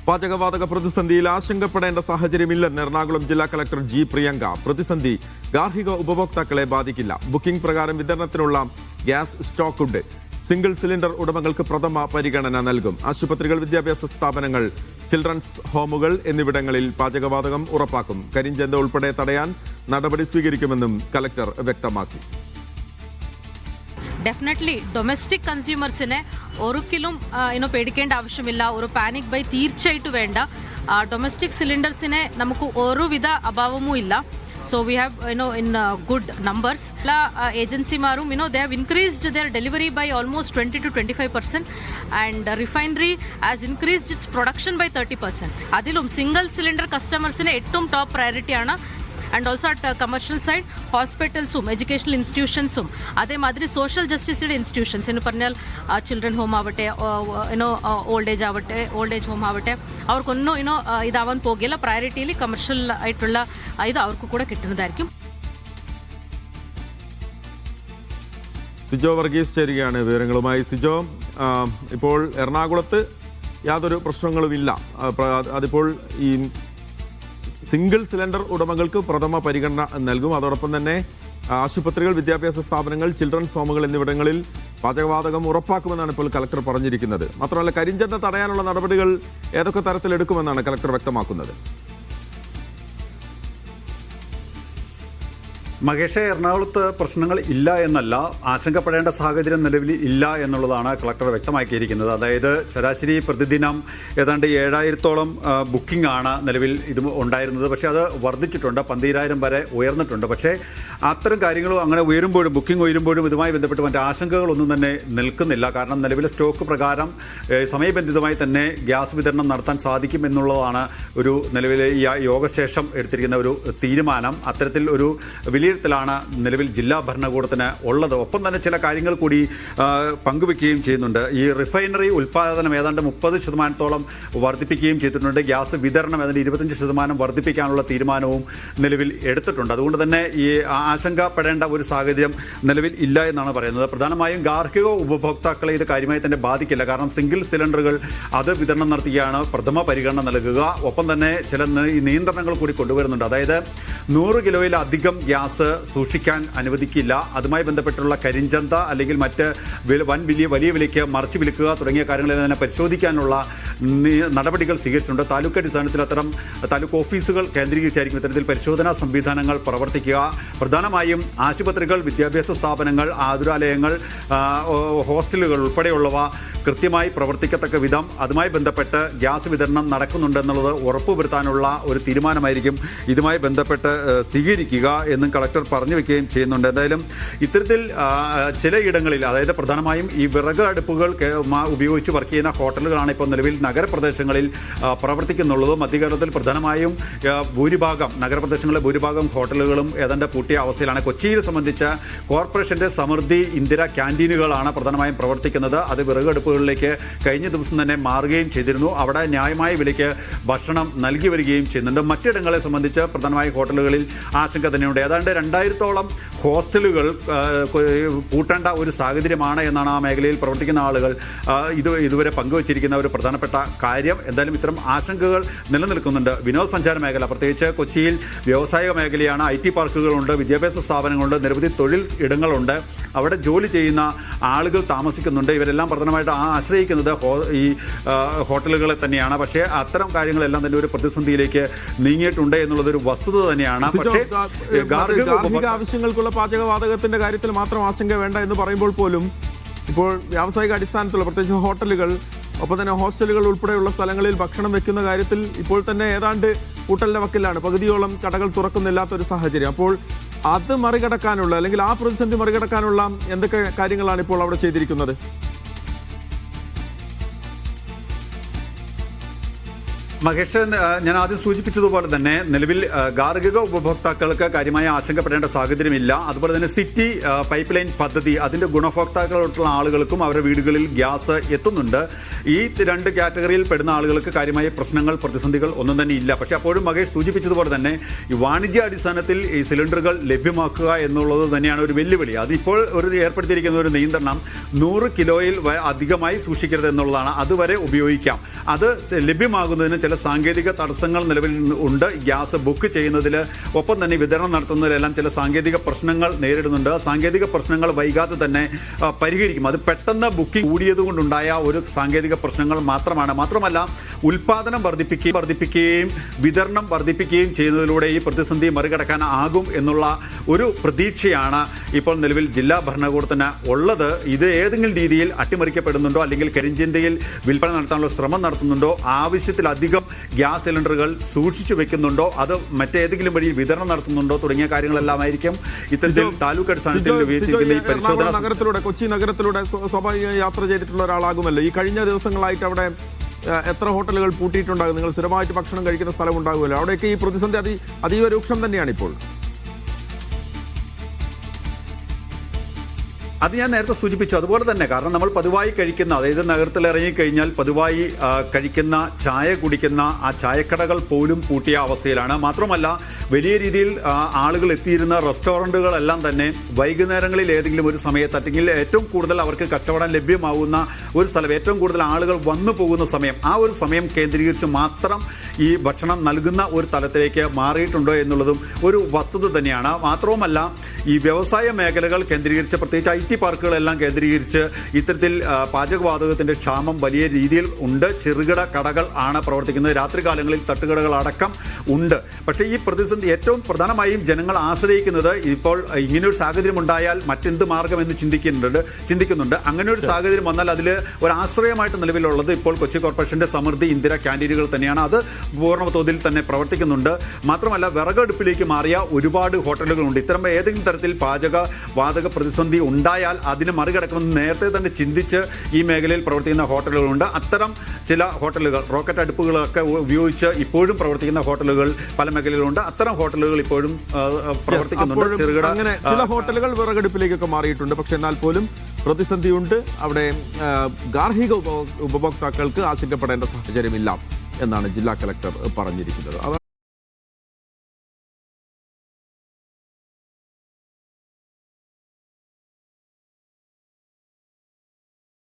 പാചകവാതക പ്രതിസന്ധിയിൽ ആശങ്കപ്പെടേണ്ട സാഹചര്യമില്ലെന്ന് എറണാകുളം ജില്ലാ കളക്ടർ ജി പ്രിയങ്ക. പ്രതിസന്ധി ഗാർഹിക ഉപഭോക്താക്കളെ ബാധിക്കില്ല. ബുക്കിംഗ് പ്രകാരം വിതരണത്തിനുള്ള ഗ്യാസ് സ്റ്റോക്കുണ്ട്. സിംഗിൾ സിലിണ്ടർ ഉടമകൾക്ക് പ്രഥമ പരിഗണന നൽകും. ആശുപത്രികൾ, വിദ്യാഭ്യാസ സ്ഥാപനങ്ങൾ, ചിൽഡ്രൻസ് ഹോമുകൾ എന്നിവിടങ്ങളിൽ പാചകവാതകം ഉറപ്പാക്കും. കരിഞ്ചന്ത ഉൾപ്പെടെ തടയാൻ നടപടി സ്വീകരിക്കുമെന്നും കളക്ടർ വ്യക്തമാക്കി. ഡെഫിനറ്റ്ലി ഡൊമസ്റ്റിക് കൺസ്യൂമേഴ്സിനെ ഒരിക്കലും പേടിക്കേണ്ട ആവശ്യമില്ല. ഒരു പാനിക് ബൈ തീർച്ചയായിട്ടും വേണ്ട. ഡൊമസ്റ്റിക് സിലിണ്ടേഴ്സിനെ നമുക്ക് ഒരുവിധ അഭാവവും ഇല്ല. So we have in good numbers. La agency marum they have increased their delivery by almost 20 to 25%, and refinery has increased its production by 30%. Adilum single cylinder customers ine ettum top priority aana. And also at commercial side, hospitals, educational institutions, adhe madri social justice institutions in parnal children home avate, old age home avate, avarkonnu idavan pogilla priority li commercial aitulla idu avarku kuda kittunadayirikkum. Sijo Varghese ചേരുകയാണ് വിവരങ്ങളുമായി. സിജോ, ഇപ്പോൾ എറണാകുളത്ത് യാതൊരു പ്രശ്നങ്ങളുമില്ല. അതിപ്പോൾ ഈ single cylinder ഉടമകൾക്ക് പ്രഥമ പരിഗണന നൽകും. അതോടൊപ്പം തന്നെ ആശുപത്രികൾ, വിദ്യാഭ്യാസ സ്ഥാപനങ്ങൾ, ചിൽഡ്രൻസ് ഹോമുകൾ എന്നിവിടങ്ങളിൽ പാചകവാതകം ഉറപ്പാക്കുമെന്നാണ് ഇപ്പോൾ കളക്ടർ പറഞ്ഞിരിക്കുന്നത്. മാത്രമല്ല, കരിഞ്ചന്ത തടയാനുള്ള നടപടികൾ ഏതൊക്കെ തരത്തിലെടുക്കുമെന്നാണ് കളക്ടർ വ്യക്തമാക്കുന്നത്. മഹേഷ്, എറണാകുളത്ത് പ്രശ്നങ്ങൾ ഇല്ല എന്നല്ല, ആശങ്കപ്പെടേണ്ട സാഹചര്യം നിലവിൽ ഇല്ല എന്നുള്ളതാണ് കളക്ടർ വ്യക്തമാക്കിയിരിക്കുന്നത്. അതായത് ശരാശരി പ്രതിദിനം ഏതാണ്ട് 7000-ഓളം ബുക്കിംഗ് ആണ് നിലവിൽ ഇത് ഉണ്ടായിരുന്നത്. പക്ഷേ അത് വർദ്ധിച്ചിട്ടുണ്ട്, 12,000 വരെ ഉയർന്നിട്ടുണ്ട്. പക്ഷേ അത്തരം കാര്യങ്ങളും അങ്ങനെ ഉയരുമ്പോഴും, ബുക്കിംഗ് ഉയരുമ്പോഴും ഇതുമായി ബന്ധപ്പെട്ട് മറ്റ് ആശങ്കകളൊന്നും തന്നെ നിൽക്കുന്നില്ല. കാരണം നിലവിലെ സ്റ്റോക്ക് പ്രകാരം സമയബന്ധിതമായി തന്നെ ഗ്യാസ് വിതരണം നടത്താൻ സാധിക്കും എന്നുള്ളതാണ് ഒരു നിലവിലെ ഈ യോഗശേഷം എടുത്തിരിക്കുന്ന ഒരു തീരുമാനം. അത്തരത്തിൽ ഒരു വലിയ ത്തിലാണ് നിലവിൽ ജില്ലാ ഭരണകൂടത്തിന് ഉള്ളത്. ഒപ്പം തന്നെ ചില കാര്യങ്ങൾ കൂടി പങ്കുവെക്കുകയും ചെയ്യുന്നുണ്ട്. ഈ റിഫൈനറി ഉൽപ്പാദനം ഏതാണ്ട് 30% വർദ്ധിപ്പിക്കുകയും ചെയ്തിട്ടുണ്ട്. ഗ്യാസ് വിതരണം ഏതാണ്ട് 25% വർദ്ധിപ്പിക്കാനുള്ള തീരുമാനവും നിലവിൽ എടുത്തിട്ടുണ്ട്. അതുകൊണ്ട് തന്നെ ഈ ആശങ്കപ്പെടേണ്ട ഒരു സാഹചര്യം നിലവിൽ ഇല്ല എന്നാണ് പറയുന്നത്. പ്രധാനമായും ഗാർഹിക ഉപഭോക്താക്കളെ ഇത് കാര്യമായി തന്നെ ബാധിക്കില്ല. കാരണം സിംഗിൾ സിലിണ്ടറുകൾ അത് വിതരണം നടത്തുകയാണ് പ്രഥമ പരിഗണന നൽകുക. ഒപ്പം തന്നെ ചില നിയന്ത്രണങ്ങൾ കൂടി കൊണ്ടുവരുന്നുണ്ട്. അതായത് 100 കിലോയിലധികം ഗ്യാസ് സൂക്ഷിക്കാൻ അനുവദിക്കില്ല. അതുമായി ബന്ധപ്പെട്ടുള്ള കരിഞ്ചന്ത അല്ലെങ്കിൽ മറ്റ് വലിയ വിലയ്ക്ക് മറിച്ച് വിൽക്കുക തുടങ്ങിയ കാര്യങ്ങളെല്ലാം തന്നെ പരിശോധിക്കാനുള്ള നടപടികൾ സ്വീകരിച്ചിട്ടുണ്ട്. താലൂക്ക് അടിസ്ഥാനത്തിൽ അത്തരം താലൂക്ക് ഓഫീസുകൾ കേന്ദ്രീകരിച്ചായിരിക്കും ഇത്തരത്തിൽ പരിശോധനാ സംവിധാനങ്ങൾ പ്രവർത്തിക്കുക. പ്രധാനമായും ആശുപത്രികൾ, വിദ്യാഭ്യാസ സ്ഥാപനങ്ങൾ, ആതുരാലയങ്ങൾ, ഹോസ്റ്റലുകൾ ഉൾപ്പെടെയുള്ളവ കൃത്യമായി പ്രവർത്തിക്കത്തക്ക വിധം അതുമായി ബന്ധപ്പെട്ട് ഗ്യാസ് വിതരണം നടക്കുന്നുണ്ടെന്നുള്ളത് ഉറപ്പുവരുത്താനുള്ള ഒരു തീരുമാനമായിരിക്കും ഇതുമായി ബന്ധപ്പെട്ട് സ്വീകരിക്കുക എന്നും കളക്ടർ പറഞ്ഞു വെക്കുകയും ചെയ്യുന്നുണ്ട്. എന്തായാലും ഇത്തരത്തിൽ ചിലയിടങ്ങളിൽ, അതായത് പ്രധാനമായും ഈ വിറക് അടുപ്പുകൾ ഉപയോഗിച്ച് വർക്ക് ചെയ്യുന്ന ഹോട്ടലുകളാണ് ഇപ്പോൾ നിലവിൽ നഗരപ്രദേശങ്ങളിൽ പ്രവർത്തിക്കുന്നുള്ളത്. മധ്യകേരളത്തിൽ പ്രധാനമായും നഗരപ്രദേശങ്ങളിലെ ഭൂരിഭാഗം ഹോട്ടലുകളും ഏതാണ്ട് പൂട്ടിയ അവസ്ഥയിലാണ്. കൊച്ചിയിൽ സംബന്ധിച്ച് കോർപ്പറേഷന്റെ സമൃദ്ധി ഇന്ദിര ക്യാൻറ്റീനുകളാണ് പ്രധാനമായും പ്രവർത്തിക്കുന്നത്. അത് വിറകടുപ്പുകളിലേക്ക് കഴിഞ്ഞ ദിവസം തന്നെ മാറുകയും ചെയ്തിരുന്നു. അവിടെ ന്യായമായ വിലയ്ക്ക് ഭക്ഷണം നൽകി വരികയും ചെയ്യുന്നുണ്ട്. മറ്റിടങ്ങളെ സംബന്ധിച്ച് പ്രധാനമായും ഹോട്ടലുകളിൽ ആശങ്ക തന്നെയുണ്ട്. ഏതാണ്ട് 2000-ഓളം ഹോസ്റ്റലുകൾ പൂട്ടേണ്ട ഒരു സാഹചര്യമാണ് എന്നാണ് ആ മേഖലയിൽ പ്രവർത്തിക്കുന്ന ആളുകൾ ഇതുവരെ പങ്കുവച്ചിരിക്കുന്ന ഒരു പ്രധാനപ്പെട്ട കാര്യം. എന്തായാലും ഇത്തരം ആശങ്കകൾ നിലനിൽക്കുന്നുണ്ട്. വിനോദസഞ്ചാര മേഖല, പ്രത്യേകിച്ച് കൊച്ചിയിൽ വ്യാവസായിക മേഖലയാണ്. IT പാർക്കുകളുണ്ട്, വിദ്യാഭ്യാസ സ്ഥാപനങ്ങളുണ്ട്, നിരവധി തൊഴിൽ ഇടങ്ങളുണ്ട്. അവിടെ ജോലി ചെയ്യുന്ന ആളുകൾ താമസിക്കുന്നുണ്ട്. ഇവരെല്ലാം പ്രധാനമായിട്ട് ആശ്രയിക്കുന്നത് ഈ ഹോട്ടലുകളെ തന്നെയാണ്. പക്ഷേ അത്തരം കാര്യങ്ങളെല്ലാം തന്നെ ഒരു പ്രതിസന്ധിയിലേക്ക് നീങ്ങിയിട്ടുണ്ട് എന്നുള്ളതൊരു വസ്തുത തന്നെയാണ്. പക്ഷേ ഗാർഹിക ആവശ്യങ്ങൾക്കുള്ള പാചകവാതകത്തിന്റെ കാര്യത്തിൽ മാത്രം ആശങ്ക വേണ്ട എന്ന് പറയുമ്പോൾ പോലും ഇപ്പോൾ വ്യാവസായിക അടിസ്ഥാനത്തിലുള്ള, പ്രത്യേകിച്ച് ഹോട്ടലുകൾ, ഒപ്പം തന്നെ ഹോസ്റ്റലുകൾ ഉൾപ്പെടെയുള്ള സ്ഥലങ്ങളിൽ ഭക്ഷണം വെക്കുന്ന കാര്യത്തിൽ ഇപ്പോൾ തന്നെ ഏതാണ്ട് കൂട്ടലിന്റെ വക്കിലാണ്. പകുതിയോളം കടകൾ തുറക്കുന്നില്ലാത്തൊരു സാഹചര്യം. അപ്പോൾ അത് മറികടക്കാനുള്ള, അല്ലെങ്കിൽ ആ പ്രതിസന്ധി മറികടക്കാനുള്ള എന്തൊക്കെ കാര്യങ്ങളാണ് ഇപ്പോൾ അവിടെ ചെയ്തിരിക്കുന്നത്? മഹേഷ്, ഞാൻ ആദ്യം സൂചിപ്പിച്ചതുപോലെ തന്നെ നിലവിൽ ഗാർഹിക ഉപഭോക്താക്കൾക്ക് കാര്യമായ ആശങ്കപ്പെടേണ്ട സാഹചര്യമില്ല. അതുപോലെ തന്നെ സിറ്റി പൈപ്പ് ലൈൻ പദ്ധതി അതിന്റെ ഗുണഭോക്താക്കളായിട്ടുള്ള ആളുകൾക്കും അവരുടെ വീടുകളിൽ ഗ്യാസ് എത്തുന്നുണ്ട്. ഈ രണ്ട് കാറ്റഗറിയിൽ പെടുന്ന ആളുകൾക്ക് കാര്യമായ പ്രശ്നങ്ങൾ, പ്രതിസന്ധികൾ ഒന്നും തന്നെ ഇല്ല. പക്ഷേ അപ്പോഴും മഹേഷ് സൂചിപ്പിച്ചതുപോലെ തന്നെ ഈ വാണിജ്യ അടിസ്ഥാനത്തിൽ ഈ സിലിണ്ടറുകൾ ലഭ്യമാക്കുക എന്നുള്ളത് തന്നെയാണ് ഒരു വെല്ലുവിളി. അതിപ്പോൾ ഏർപ്പെടുത്തിയിരിക്കുന്ന ഒരു നിയന്ത്രണം 100 കിലോയിൽ അധികമായി സൂക്ഷിക്കരുത് എന്നുള്ളതാണ്. അതുവരെ ഉപയോഗിക്കാം. അത് ലഭ്യമാകുന്നതിന് ചില സാങ്കേതിക തടസ്സങ്ങൾ നിലവിൽ ഉണ്ട്. ഗ്യാസ് ബുക്ക് ചെയ്യുന്നതിൽ ഒപ്പം തന്നെ വിതരണം നടത്തുന്നതിലെല്ലാം ചില സാങ്കേതിക പ്രശ്നങ്ങൾ നേരിടുന്നുണ്ട്. സാങ്കേതിക പ്രശ്നങ്ങൾ വൈകാതെ തന്നെ പരിഹരിക്കും. അത് പെട്ടെന്ന് ബുക്കിംഗ് കൂടിയതുകൊണ്ടുണ്ടായ ഒരു സാങ്കേതിക പ്രശ്നങ്ങൾ മാത്രമല്ല ഉൽപാദനം വർദ്ധിപ്പിക്കുകയും വിതരണം വർദ്ധിപ്പിക്കുകയും ചെയ്യുന്നതിലൂടെ ഈ പ്രതിസന്ധി മറികടക്കാനാകും എന്നുള്ള ഒരു പ്രതീക്ഷയാണ് ഇപ്പോൾ നിലവിൽ ജില്ലാ ഭരണകൂടത്തിന് ഉള്ളത്. ഇത് ഏതെങ്കിലും രീതിയിൽ അട്ടിമറിക്കപ്പെടുന്നുണ്ടോ അല്ലെങ്കിൽ കരിഞ്ചന്തയിൽ വിൽപ്പന നടത്താനുള്ള ശ്രമം നടത്തുന്നുണ്ടോ, ആവശ്യത്തിലധികം ഗ്യാസ് സിലിണ്ടറുകൾ സൂക്ഷിച്ചു വെക്കുന്നുണ്ടോ, അത് മറ്റേതെങ്കിലും വഴി വിതരണം നടത്തുന്നുണ്ടോ തുടങ്ങിയ കാര്യങ്ങളെല്ലാമായിരിക്കും ഇത്തരത്തിൽ താലൂക്ക് അടിസ്ഥാനത്തിൽ ഉപയോഗിച്ചിരിക്കുന്ന ഈ പരിശോധന. കൊച്ചി നഗരത്തിലൂടെ സ്വാഭാവിക യാത്ര ചെയ്തിട്ടുള്ള ഒരാളാകുമല്ലോ. ഈ കഴിഞ്ഞ ദിവസങ്ങളായിട്ട് അവിടെ എത്ര ഹോട്ടലുകൾ പൂട്ടിയിട്ടുണ്ടാകും? നിങ്ങൾ സ്ഥിരമായിട്ട് ഭക്ഷണം കഴിക്കുന്ന സ്ഥലം ഉണ്ടാകുമല്ലോ. അവിടെയൊക്കെ ഈ പ്രതിസന്ധി അതീവ രൂക്ഷം തന്നെയാണ് ഇപ്പോൾ. അത് ഞാൻ നേരത്തെ സൂചിപ്പിച്ചു. അതുപോലെ തന്നെ കാരണം നമ്മൾ പതിവായി കഴിക്കുന്ന, അതായത് നഗരത്തിൽ ഇറങ്ങിക്കഴിഞ്ഞാൽ പതിവായി കഴിക്കുന്ന ചായ കുടിക്കുന്ന ആ ചായക്കടകൾ പോലും പൂട്ടിയ അവസ്ഥയിലാണ്. മാത്രമല്ല വലിയ രീതിയിൽ ആളുകൾ എത്തിയിരുന്ന റെസ്റ്റോറൻറ്റുകളെല്ലാം തന്നെ വൈകുന്നേരങ്ങളിൽ ഏതെങ്കിലും ഒരു സമയത്ത് അല്ലെങ്കിൽ ഏറ്റവും കൂടുതൽ അവർക്ക് കച്ചവടം ലഭ്യമാവുന്ന ഒരു സ്ഥലം, ഏറ്റവും കൂടുതൽ ആളുകൾ വന്നു പോകുന്ന സമയം, ആ ഒരു സമയം കേന്ദ്രീകരിച്ച് മാത്രം ഈ ഭക്ഷണം നൽകുന്ന ഒരു തലത്തിലേക്ക് മാറിയിട്ടുണ്ടോ എന്നുള്ളതും ഒരു വസ്തുത തന്നെയാണ്. മാത്രവുമല്ല ഈ വ്യവസായ മേഖലകൾ കേന്ദ്രീകരിച്ച്, പ്രത്യേകിച്ച് IT പാർക്കുകളെല്ലാം കേന്ദ്രീകരിച്ച് ഇത്തരത്തിൽ പാചകവാതകത്തിന്റെ ക്ഷാമം വലിയ രീതിയിൽ ഉണ്ട്. ചെറുകിട കടകൾ ആണ് പ്രവർത്തിക്കുന്നത്. രാത്രികാലങ്ങളിൽ തട്ടുകടകൾ അടക്കം ഉണ്ട്. പക്ഷേ ഈ പ്രതിസന്ധി ഏറ്റവും പ്രധാനമായും ജനങ്ങൾ ആശ്രയിക്കുന്നത് ഇപ്പോൾ ഇങ്ങനെയൊരു സാഹചര്യം ഉണ്ടായാൽ മറ്റെന്ത് മാർഗമെന്ന് ചിന്തിക്കുന്നുണ്ട്. അങ്ങനെ ഒരു സാഹചര്യം വന്നാൽ അതിൽ ഒരു ആശ്രയമായിട്ട് നിലവിലുള്ളത് ഇപ്പോൾ കൊച്ചി കോർപ്പറേഷന്റെ സമൃദ്ധി ഇന്ദിര ക്യാൻറ്റീനുകൾ തന്നെയാണ്. അത് പൂർണ്ണതോതിൽ തന്നെ പ്രവർത്തിക്കുന്നുണ്ട്. മാത്രമല്ല വിറകടുപ്പിലേക്ക് മാറിയ ഒരുപാട് ഹോട്ടലുകളുണ്ട്. ഇത്തരം ഏതെങ്കിലും തരത്തിൽ പാചകവാതക പ്രതിസന്ധി ഉണ്ടായാൽ അതിന് മറികടക്കുമെന്ന് നേരത്തെ തന്നെ ചിന്തിച്ച് ഈ മേഖലയിൽ പ്രവർത്തിക്കുന്ന ഹോട്ടലുകളുണ്ട്. അത്തരം ചില ഹോട്ടലുകൾ റോക്കറ്റ് അടുപ്പുകളൊക്കെ ഉപയോഗിച്ച് ഇപ്പോഴും പ്രവർത്തിക്കുന്ന ഹോട്ടലുകൾ പല മേഖലയിലുണ്ട്. അത്തരം ഹോട്ടലുകൾ ഇപ്പോഴും പ്രവർത്തിക്കുന്നുണ്ട്. ചെറുകിട അങ്ങനെ ചില ഹോട്ടലുകൾ വിറകടുപ്പിലേക്കൊക്കെ മാറിയിട്ടുണ്ട്. പക്ഷെ എന്നാൽ പോലും പ്രതിസന്ധിയുണ്ട്. അവിടെ ഗാർഹിക ഉപഭോക്താക്കൾക്ക് ആശങ്കപ്പെടേണ്ട സാഹചര്യമില്ല എന്നാണ് ജില്ലാ കലക്ടർ പറഞ്ഞിരിക്കുന്നത്.